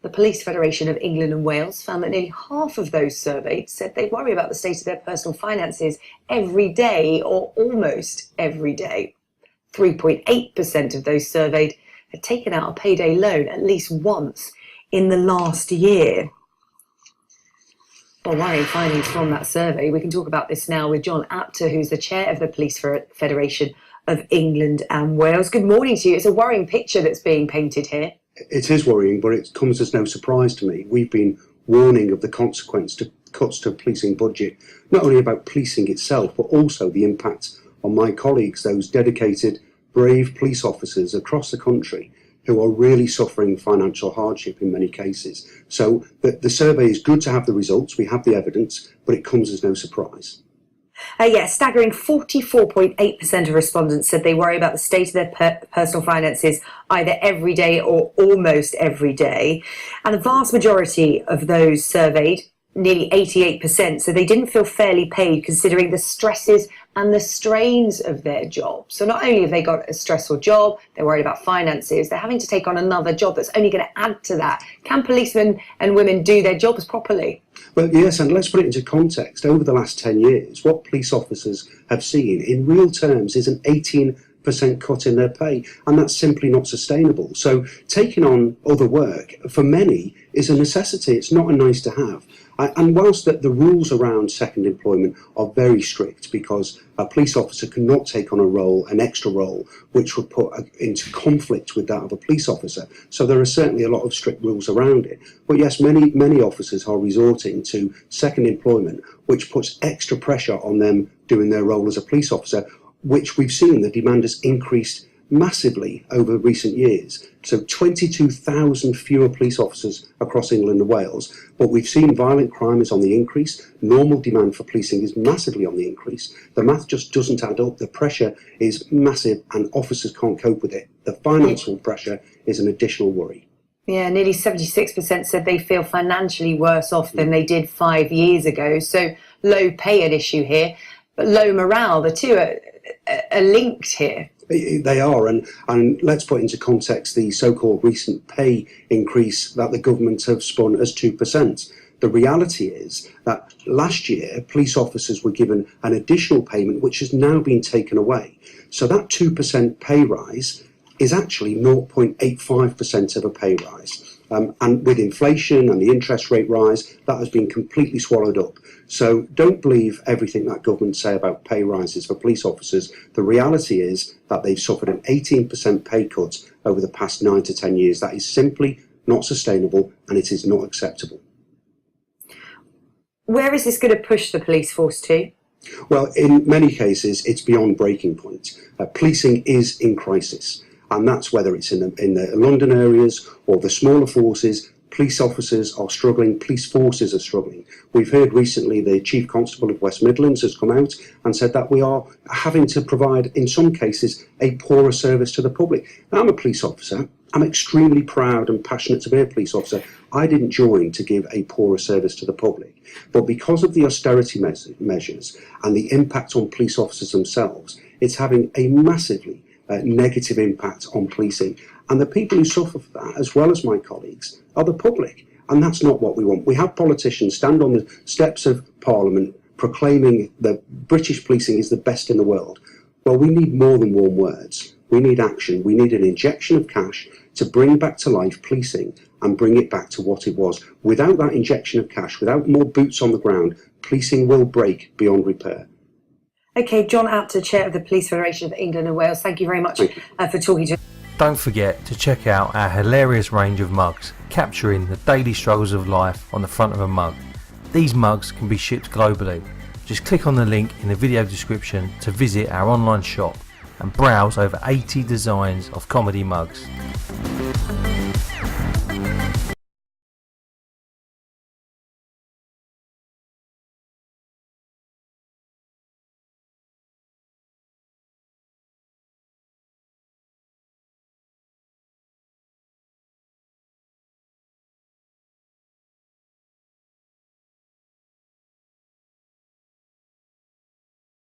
The Police Federation of England and Wales found that nearly half of those surveyed said they worry about the state of their personal finances every day or almost every day. 3.8% of those surveyed had taken out a payday loan at least once in the last year. Well, worrying findings from that survey. We can talk about this now with John Apter, who's the chair of the Police Federation of England and Wales. Good morning to you. It's a worrying picture that's being painted here. It is worrying, but it comes as no surprise to me. We've been warning of the consequence to cuts to policing budget, not only about policing itself, but also the impact on my colleagues, those dedicated, brave police officers across the country who are really suffering financial hardship in many cases. So the survey is good to have the results, we have the evidence, but it comes as no surprise. Staggering 44.8% of respondents said they worry about the state of their personal finances either every day or almost every day. And the vast majority of those surveyed, nearly 88%, so they didn't feel fairly paid considering the stresses and the strains of their job. So not only have they got a stressful job, they're worried about finances, they're having to take on another job that's only going to add to that. Can policemen and women do their jobs properly? Well, yes, and let's put it into context. Over the last 10 years, what police officers have seen in real terms is an 18% cut in their pay, and that's simply not sustainable. So taking on other work, for many, is a necessity. It's not a nice to have. And whilst the rules around second employment are very strict, because a police officer cannot take on a role, an extra role, which would put into conflict with that of a police officer. So there are certainly a lot of strict rules around it. But yes, many officers are resorting to second employment, which puts extra pressure on them doing their role as a police officer, which we've seen the demand has increased massively over recent years. So 22,000 fewer police officers across England and Wales, but we've seen violent crime is on the increase, normal demand for policing is massively on the increase, the math just doesn't add up, the pressure is massive and officers can't cope with it. The financial pressure is an additional worry. Yeah, nearly 76% said they feel financially worse off than they did 5 years ago. So low pay an issue here, but low morale, the two are linked here. They are, and let's put into context the so-called recent pay increase that the government have spun as 2%. The reality is that last year police officers were given an additional payment which has now been taken away. So that 2% pay rise is actually 0.85% of a pay rise. And with inflation and the interest rate rise, that has been completely swallowed up. So don't believe everything that government say about pay rises for police officers. The reality is that they've suffered an 18% pay cut over the past 9 to 10 years. That is simply not sustainable and it is not acceptable. Where is this going to push the police force to? Well, in many cases, it's beyond breaking point. Policing is in crisis. And that's whether it's in the London areas or the smaller forces. Police officers are struggling, police forces are struggling. We've heard recently the Chief Constable of West Midlands has come out and said that we are having to provide, in some cases, a poorer service to the public. Now, I'm a police officer. I'm extremely proud and passionate to be a police officer. I didn't join to give a poorer service to the public. But because of the austerity measures and the impact on police officers themselves, it's having a massively negative impact on policing, and the people who suffer for that, as well as my colleagues, are the public, and that's not what we want. We have politicians stand on the steps of Parliament proclaiming that British policing is the best in the world. Well, we need more than warm words. We need action. We need an injection of cash to bring back to life policing and bring it back to what it was. Without that injection of cash, without more boots on the ground, policing will break beyond repair. Okay, John Apter, Chair of the Police Federation of England and Wales, thank you very much for talking to us. Don't forget to check out our hilarious range of mugs, capturing the daily struggles of life on the front of a mug. These mugs can be shipped globally. Just click on the link in the video description to visit our online shop and browse over 80 designs of comedy mugs.